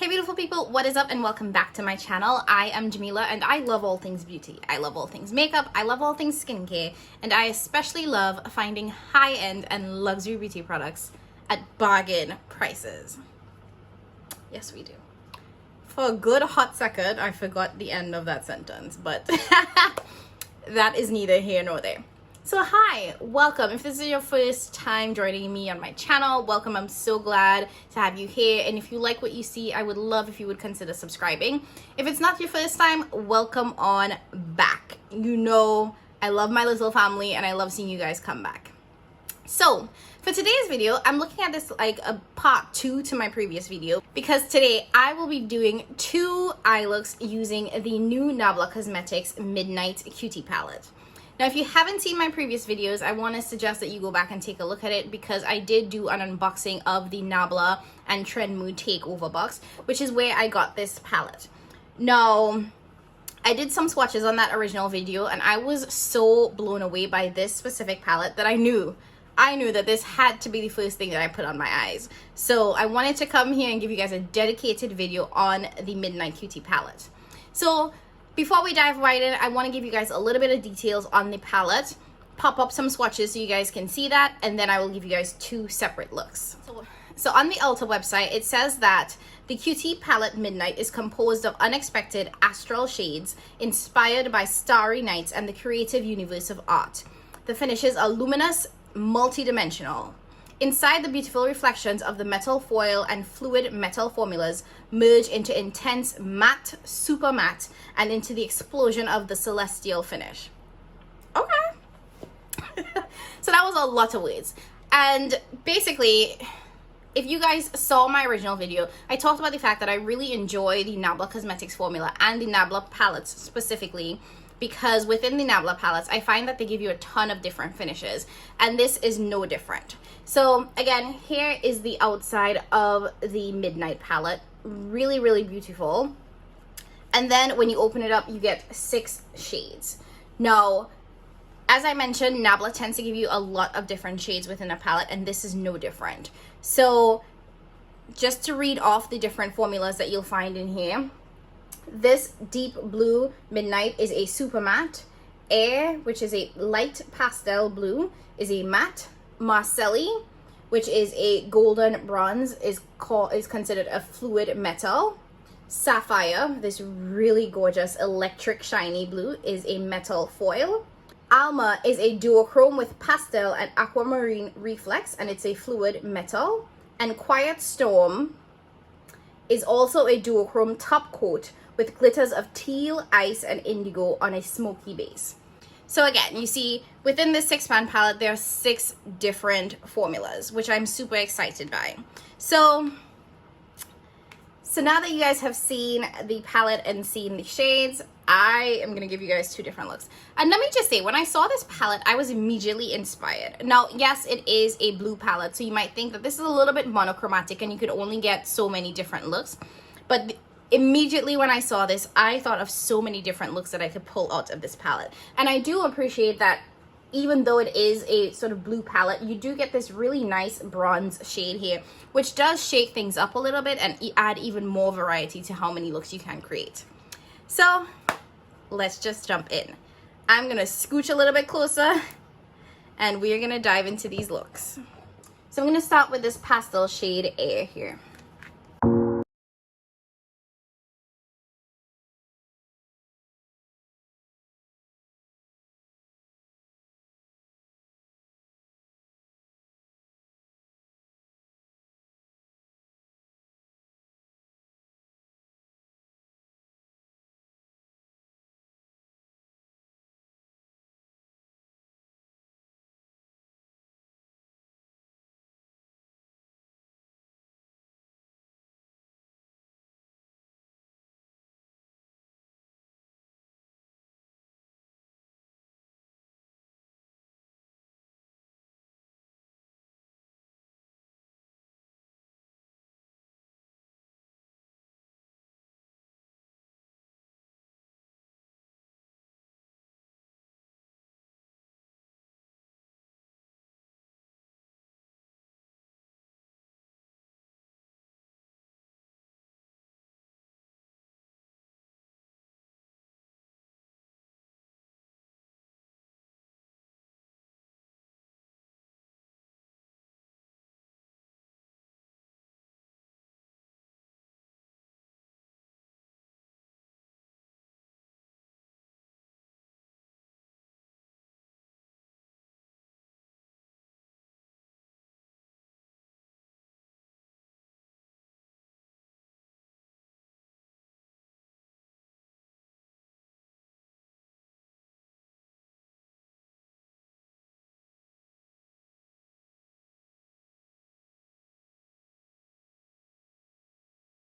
Hey beautiful people, what is up and welcome back to my channel. I am Jamila and I love all things beauty. I love all things makeup, I love all things skincare, and I especially love finding high-end and luxury beauty products at bargain prices. Yes, we do. For a good hot second, I forgot the end of that sentence, but that is neither here nor there. So hi, welcome. If this is your first time joining me on my channel, welcome. I'm so glad to have you here. And if you like what you see, I would love if you would consider subscribing. If it's not your first time, welcome on back. You know, I love my little family and I love seeing you guys come back. So for today's video, I'm looking at this like a part 2 to my previous video, because today I will be doing 2 eye looks using the new Nabla Cosmetics Midnight Cutie palette. Now, if you haven't seen my previous videos, I want to suggest that you go back and take a look at it, because I did do an unboxing of the Nabla and Trend Mood Takeover box, which is where I got this palette. Now, I did some swatches on that original video, and I was so blown away by this specific palette that I knew that this had to be the first thing that I put on my eyes. So I wanted to come here and give you guys a dedicated video on the Midnight Cutie palette. So before we dive right in, I want to give you guys a little bit of details on the palette, pop up some swatches so you guys can see that, and then I will give you guys 2 separate looks. So on the Ulta website, it says that the Cutie palette Midnight is composed of unexpected astral shades inspired by starry nights and the creative universe of art. The finishes are luminous, multi-dimensional. Inside, the beautiful reflections of the metal foil and fluid metal formulas merge into intense matte, super matte, and into the explosion of the celestial finish. Okay. So that was a lot of words. And basically, if you guys saw my original video, I talked about the fact that I really enjoy the Nabla Cosmetics formula and the Nabla palettes specifically, because within the Nabla palettes, I find that they give you a ton of different finishes, and this is no different. So again, here is the outside of the Midnight palette. Really, really beautiful. And then when you open it up, you get 6 shades. Now, as I mentioned, Nabla tends to give you a lot of different shades within a palette, and this is no different. So just to read off the different formulas that you'll find in here. This deep blue Midnight is a super matte. Air, which is a light pastel blue, is a matte. Marcelli, which is a golden bronze, is considered a fluid metal. Sapphire, this really gorgeous electric shiny blue, is a metal foil. Alma is a duochrome with pastel and aquamarine reflex, and it's a fluid metal. And Quiet Storm is also a duochrome top coat with glitters of teal, ice, and indigo on a smoky base. So again, you see within this 6-pan palette, there are 6 different formulas, which I'm super excited by. So now that you guys have seen the palette and seen the shades, I am going to give you guys 2 different looks. And let me just say, when I saw this palette, I was immediately inspired. Now, yes, it is a blue palette, so you might think that this is a little bit monochromatic and you could only get so many different looks. But immediately when I saw this, I thought of so many different looks that I could pull out of this palette. And I do appreciate that even though it is a sort of blue palette, you do get this really nice bronze shade here, which does shake things up a little bit and add even more variety to how many looks you can create. So let's just jump in. I'm gonna scooch a little bit closer and we're gonna dive into these looks. So I'm gonna start with this pastel shade Air here.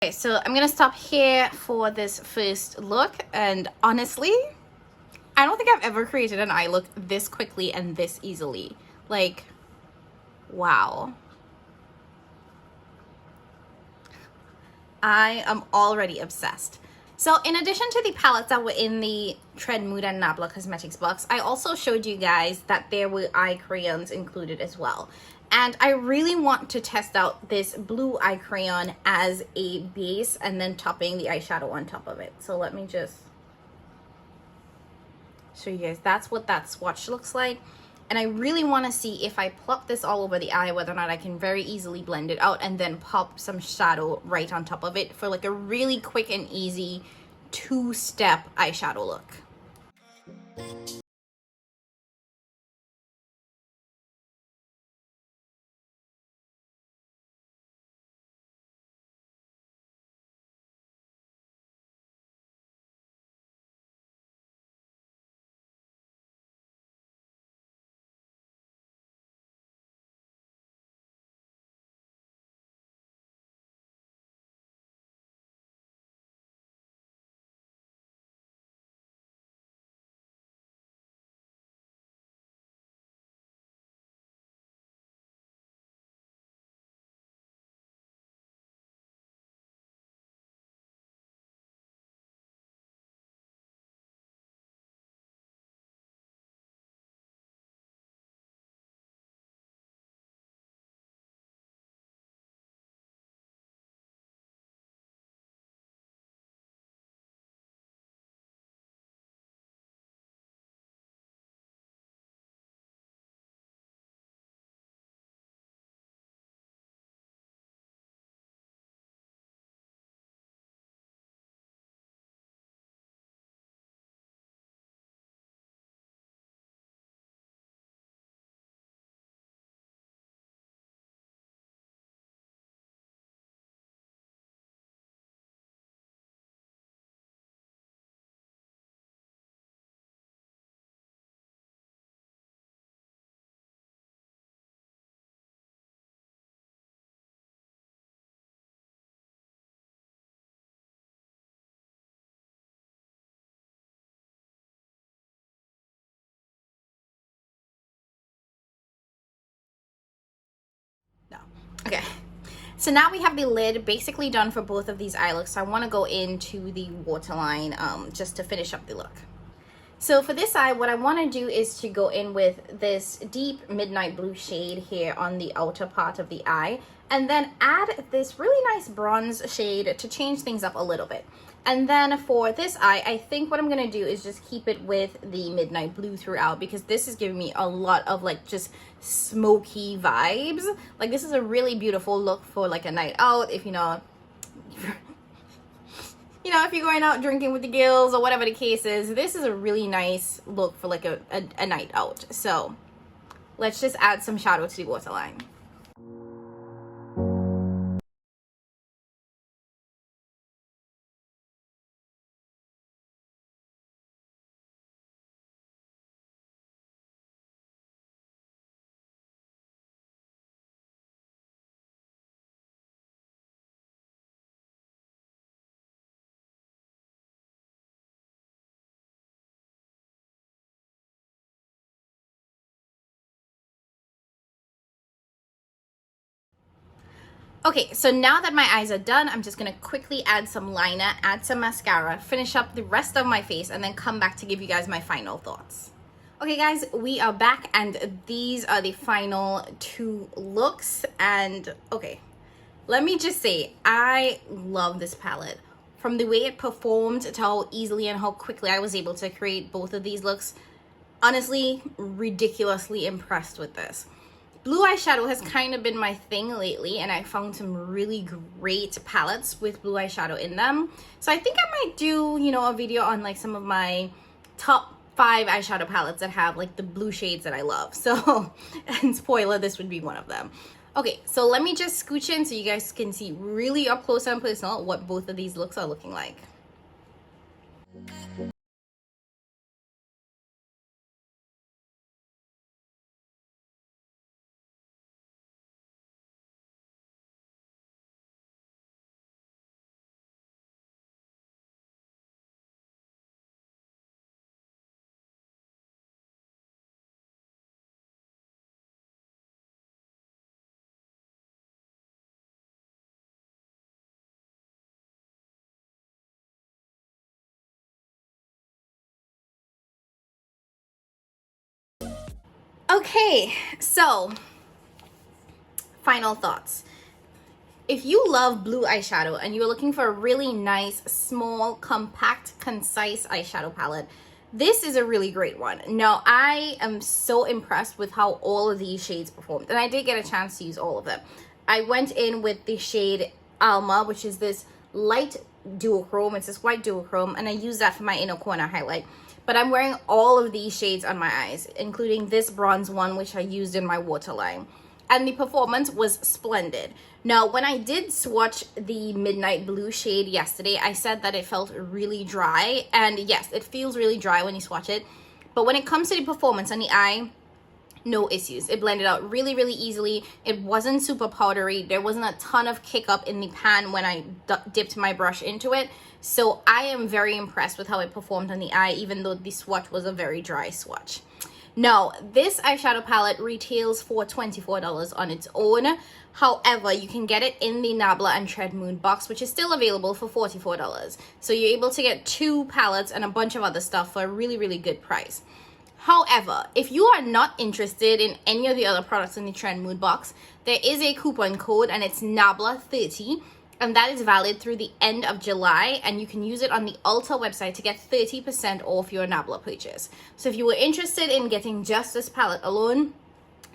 Okay, so I'm gonna stop here for this first look, and honestly, I don't think I've ever created an eye look this quickly and this easily. Like, wow. I am already obsessed. So in addition to the palettes that were in the Tread Mood and Nabla Cosmetics box, I also showed you guys that there were eye crayons included as well. And I really want to test out this blue eye crayon as a base and then topping the eyeshadow on top of it. So let me just show you guys. That's what that swatch looks like. And I really want to see if I plop this all over the eye, whether or not I can very easily blend it out and then pop some shadow right on top of it for like a really quick and easy two-step eyeshadow look. No. Okay. So now we have the lid basically done for both of these eye looks. So I want to go into the waterline just to finish up the look. So for this eye, what I want to do is to go in with this deep midnight blue shade here on the outer part of the eye, and then add this really nice bronze shade to change things up a little bit. And then for this eye, I think what I'm going to do is just keep it with the midnight blue throughout, because this is giving me a lot of like just smoky vibes. Like this is a really beautiful look for like a night out, if you know, if you're going out drinking with the gills or whatever the case is. This is a really nice look for like a night out. So let's just add some shadow to the waterline. Okay, so now that my eyes are done, I'm just gonna quickly add some liner, add some mascara, finish up the rest of my face, and then come back to give you guys my final thoughts. Okay guys, we are back, and these are the final two looks. And okay, let me just say, I love this palette. From the way it performed to how easily and how quickly I was able to create both of these looks, honestly, ridiculously impressed with this. Blue eyeshadow has kind of been my thing lately, and I found some really great palettes with blue eyeshadow in them. So I think I might do, a video on like some of my top 5 eyeshadow palettes that have like the blue shades that I love. So, and spoiler, this would be one of them. Okay, so let me just scooch in so you guys can see really up close and personal what both of these looks are looking like. Okay, so final thoughts. If you love blue eyeshadow and you're looking for a really nice, small, compact, concise eyeshadow palette, this is a really great one. Now, I am so impressed with how all of these shades performed, and I did get a chance to use all of them. I went in with the shade Alma, which is this light duochrome. It's this white duochrome, and I use that for my inner corner highlight. But I'm wearing all of these shades on my eyes, including this bronze one, which I used in my waterline. And the performance was splendid. Now, when I did swatch the Midnight Blue shade yesterday, I said that it felt really dry. And yes, it feels really dry when you swatch it. But when it comes to the performance on the eye, no issues. It blended out really, really easily. It wasn't super powdery. There wasn't a ton of kick up in the pan when I dipped my brush into it. So I am very impressed with how it performed on the eye, even though the swatch was a very dry swatch. Now, this eyeshadow palette retails for $24 on its own. However, you can get it in the Nabla and Tread Moon box, which is still available for $44. So you're able to get 2 palettes and a bunch of other stuff for a really, really good price. However, if you are not interested in any of the other products in the Tread Moon box, there is a coupon code, and it's Nabla30. And that is valid through the end of July, and you can use it on the Ulta website to get 30% off your Nabla purchase. So if you were interested in getting just this palette alone,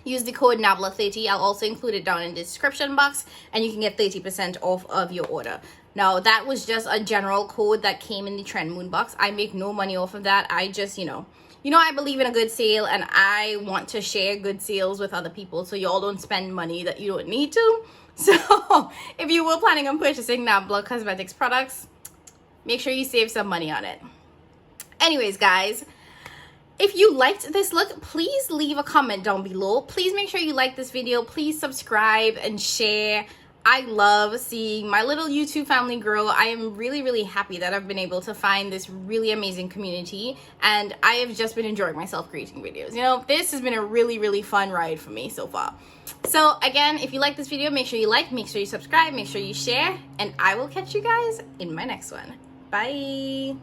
use the code Nabla30. I'll also include it down in the description box, and you can get 30% off of your order. Now, that was just a general code that came in the Trend Moon box. I make no money off of that. I just, you know, I believe in a good sale, and I want to share good sales with other people so y'all don't spend money that you don't need to. So if you were planning on purchasing Nabla Cosmetics products, make sure you save some money on it. Anyways, guys, if you liked this look, please leave a comment down below. Please make sure you like this video. Please subscribe and share. I love seeing my little YouTube family grow. I am really, really happy that I've been able to find this really amazing community, and I have just been enjoying myself creating videos. You know, this has been a really, really fun ride for me so far. So again, if you like this video, make sure you like, make sure you subscribe, make sure you share, and I will catch you guys in my next one. Bye.